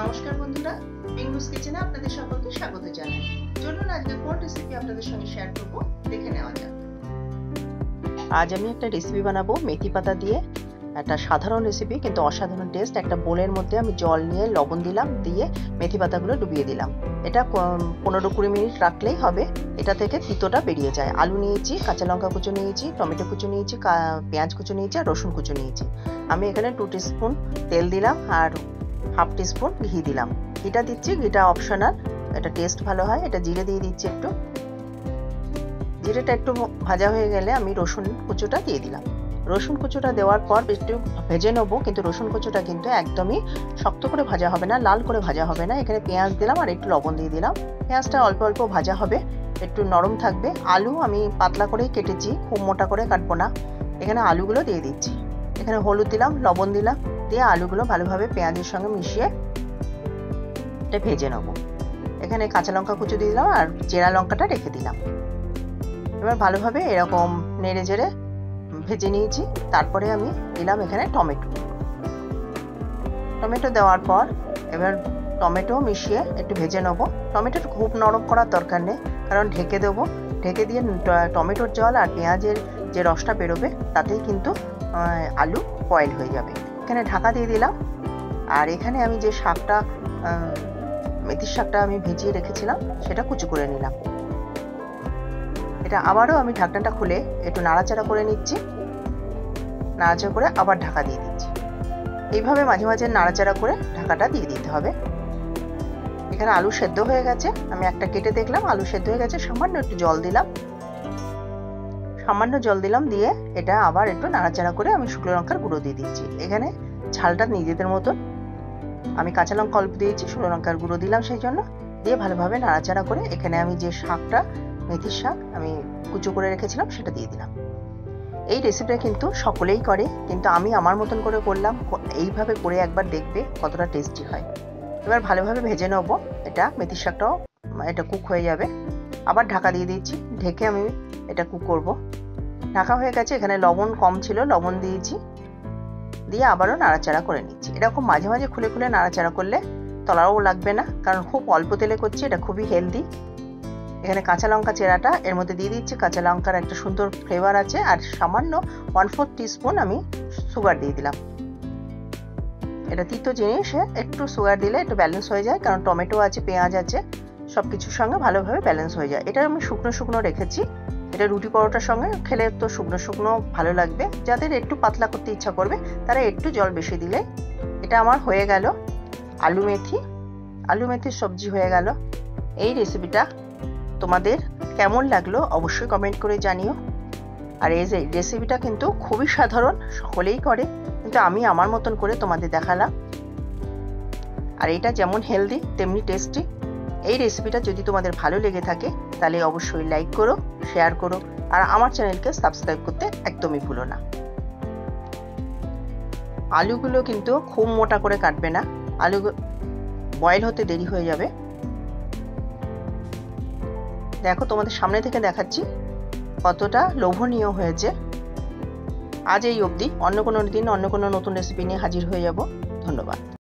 নমস্কার বন্ধুরা, পিঙ্গুস কিচেনে আপনাদের সকলকে স্বাগত জানাই। চলুন আজকে কোন রেসিপি আপনাদের সঙ্গে শেয়ার করব দেখে নেওয়া যাক। আজ আমি একটা রেসিপি বানাবো মেথি পাতা দিয়ে। একটা সাধারণ রেসিপি কিন্তু অসাধারণ টেস্ট। একটা বোলের মধ্যে আমি জল নিয়ে লবণ দিলাম, দিয়ে মেথি পাতাগুলো ডুবিয়ে দিলাম। এটা 15-20 মিনিট রাখলেই হবে। এটা থেকে তিতোটা বেরিয়ে যায়। আলু নিয়েছি, কাঁচা লঙ্কা কুচো নিয়েছি, টমেটো কুচো নিয়েছি, পেঁয়াজ কুচো নিয়েছি আর রসুন কুচো নিয়েছি। আমি এখানে 2 টিস্পুন তেল দিলাম আর হাফ টিস্পুন ঘি দিলাম। ঘিটা দিচ্ছি, ঘিটা অপশনাল, এটা টেস্ট ভালো হয়। এটা জিরে দিয়ে দিচ্ছি একটু। জিরেটা একটু ভাজা হয়ে গেলে আমি রসুন কুচোটা দিয়ে দিলাম। রসুন কুচোটা দেওয়ার পর একটু ভেজে নেবো, কিন্তু রসুন কুচোটা কিন্তু একদমই শক্ত করে ভাজা হবে না, লাল করে ভাজা হবে না। এখানে পেঁয়াজ দিলাম আর একটু লবণ দিয়ে দিলাম। পেঁয়াজটা অল্প অল্প ভাজা হবে, একটু নরম থাকবে। আলু আমি পাতলা করেই কেটেছি, খুব মোটা করে কাটবো না। এখানে আলুগুলো দিয়ে দিচ্ছি। এখানে হলুদ দিলাম, লবণ দিলাম, দিয়ে আলুগুলো ভালোভাবে পেঁয়াজের সঙ্গে মিশিয়ে এটা ভেজে নেবো। এখানে কাঁচা লঙ্কা কুচো দিয়ে দিলাম আর চেরা লঙ্কাটা রেখে দিলাম। এবার ভালোভাবে এরকম নেড়ে চেড়ে ভেজে নিয়েছি। তারপরে আমি দিলাম এখানে টমেটো দেওয়ার পর এবার টমেটো মিশিয়ে একটু ভেজে নেবো। টমেটোটা খুব নরম করার দরকার নেই, কারণ ঢেকে দেবো। ঢেকে দিয়ে টমেটোর জল আর পেঁয়াজের যে রসটা বেরোবে তাতেই কিন্তু আলু বয়েল হয়ে যাবে। এখানে ঢাকা দিয়ে দিলাম। আর এখানে আমি যে শাকটা, মেথির শাকটা আমি ভিজিয়ে রেখেছিলাম, সেটা কুচি করে নিলাম। এটা আবারও আমি ঢাকনাটা খুলে একটু নাড়াচাড়া করে নিচ্ছি। নাড়াচাড়া করে আবার ঢাকা দিয়ে দিচ্ছি। এইভাবে মাঝে মাঝে নাড়াচাড়া করে ঢাকাটা দিয়ে দিতে হবে। এখানে আলু সেদ্ধ হয়ে গেছে, আমি একটা কেটে দেখলাম আলু সেদ্ধ হয়ে গেছে। সামান্য একটু জল দিলাম, দিয়ে এটা আবার একটু নাড়াচাড়া করে আমি শুকনো লঙ্কার গুঁড়ো দিয়ে দিচ্ছি। এখানে ঝালটা নিজেদের মতন, আমি কাঁচা লঙ্কা অল্প দিয়েছি, শুকনো লঙ্কার গুঁড়ো দিলাম সেই জন্য। দিয়ে ভালোভাবে নাড়াচাড়া করে এখানে আমি যে শাকটা, মেথির শাক আমি কুচো করে রেখেছিলাম, সেটা দিয়ে দিলাম। এই রেসিপিটা কিন্তু সকলেই করে, কিন্তু আমি আমার মতন করে করলাম। এইভাবে করে একবার দেখবে কতটা টেস্টি হয়। এবার ভালোভাবে ভেজে নেবো। এটা মেথির শাকটাও এটা কুক হয়ে যাবে। আবার ঢাকা দিয়ে দিচ্ছি, ঢেকে আমি এটা কুক করব। ঢাকা হয়ে গেছে। এখানে লবণ কম ছিল, লবণ দিয়েছি, দিয়ে আবারও নাড়াচাড়া করে নিচ্ছি। এরকম মাঝে মাঝে খুলে খুলে নাড়াচাড়া করলে তলাও লাগবে না, কারণ খুব অল্প তেলে করছি। এটা খুবই হেলদি। এখানে কাঁচা লঙ্কা চেরাটা এর মধ্যে দিয়ে দিচ্ছি। কাঁচা লঙ্কার একটা সুন্দর ফ্লেভার আছে। আর সামান্য 1/4 টিস্পুন আমি সুগার দিয়ে দিলাম। এটা তিতো জিনিস, একটু সুগার দিলে একটু ব্যালেন্স হয়ে যায়, কারণ টমেটো আছে, পেঁয়াজ আছে, সব কিছুর সঙ্গে ভালোভাবে ব্যালেন্স হয়ে যায়। এটা আমি শুকনো শুকনো রেখেছি। এটা রুটি পরোটার সঙ্গে খেলে তো শুকনো শুকনো ভালো লাগবে। যাদের একটু পাতলা করতে ইচ্ছা করবে তারা একটু জল বেশি দিলে। এটা আমার হয়ে গেল আলু মেথির সবজি হয়ে গেল। এই রেসিপিটা তোমাদের কেমন লাগলো অবশ্যই কমেন্ট করে জানিও। আর এই রেসিপিটা কিন্তু খুবই সাধারণ, সকলেই করে, কিন্তু আমি আমার মতন করে তোমাদের দেখালাম। আর এটা যেমন হেলদি তেমনি টেস্টি। এই রেসিপিটা যদি তোমাদের ভালো লেগে থাকে তাহলে অবশ্যই লাইক করো, শেয়ার করো, আর আমার চ্যানেলকে সাবস্ক্রাইব করতে একদমই ভুলো না। আলুগুলো কিন্তু খুব মোটা করে কাটবে না, আলু বয়েল হতে দেরি হয়ে যাবে। দেখো, তোমাদের সামনে থেকে দেখাচ্ছি কতটা লোভনীয় হয়েছে। আজ এই অবধি। অন্য কোনো দিন অন্য কোনো নতুন রেসিপি নিয়ে হাজির হয়ে যাব। ধন্যবাদ।